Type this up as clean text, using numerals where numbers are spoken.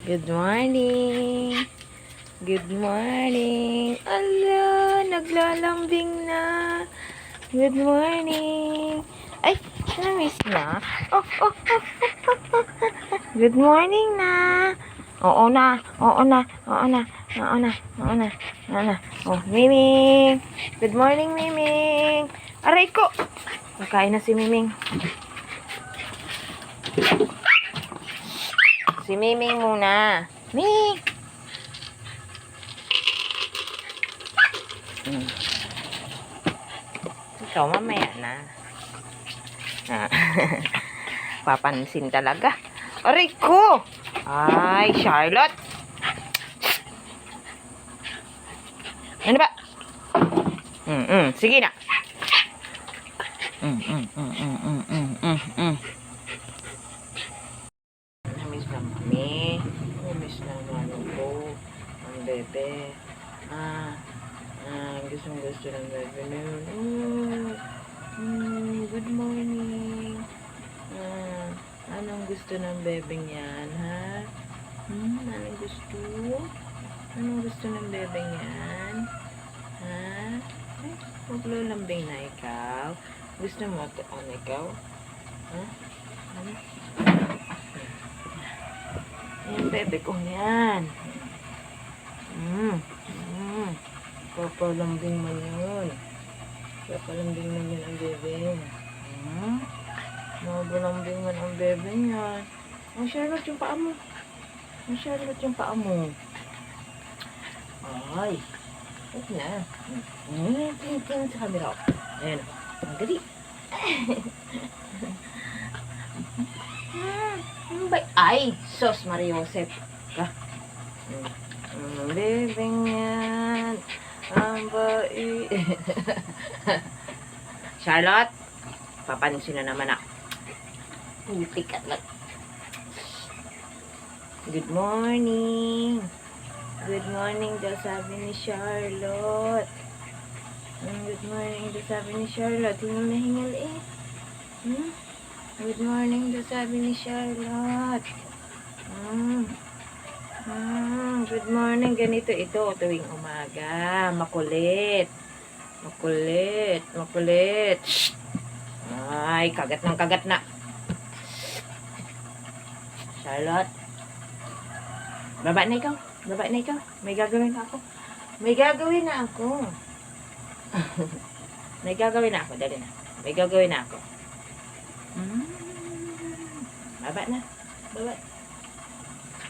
Good morning. Good morning. Ala, naglalambing na. Good morning. Ay, na-miss na. Oh. Good morning na. Oo na. Oh, Miming. Good morning, Miming. Aray ko. Nakain na si Miming. Si Miming muna. Miming. Ikaw mamaya na. Papansin talaga. Aray ko! Ay, Charlotte! Ano ba? Sige na. Namiss na mami. Namiss na mami ko. Ang bebe. Gusto ng bebe na yun. Good morning. Anong gusto ng bebeng yan, ha? Anong gusto? Anong gusto ng bebeng yan? Ha? Ay, maglulambing na ikaw. Gusto mo ito, ikaw? Ha? Ano? Yan, bebe ko yan. Papalambing mo yun. Papalambing mo yun ang bebe. Mabalambing mo ang bebe niyan. Ang Charlotte yung paa mo. Ang Charlotte yung paa mo. Ay. Huwag na. Tingin sa camera. Ayan. Ang gali. Ay, sos Maria Josep. Ang bebeng yan. Ang bai. Charlotte, papansin na naman ako. Putik at lag. Good morning. Good morning daw sabi ni Charlotte. Good morning daw sabi ni Charlotte. Hingal na hingal eh. Good morning daw sabi ni Charlotte. Good morning. Ganito ito tuwing umaga. Makulit. Shh. Ay, kagat na. Charlotte. Baba na ikaw. May gagawin na ako. May gagawin na ako. Dali na. May gagawin na ako. Baba na.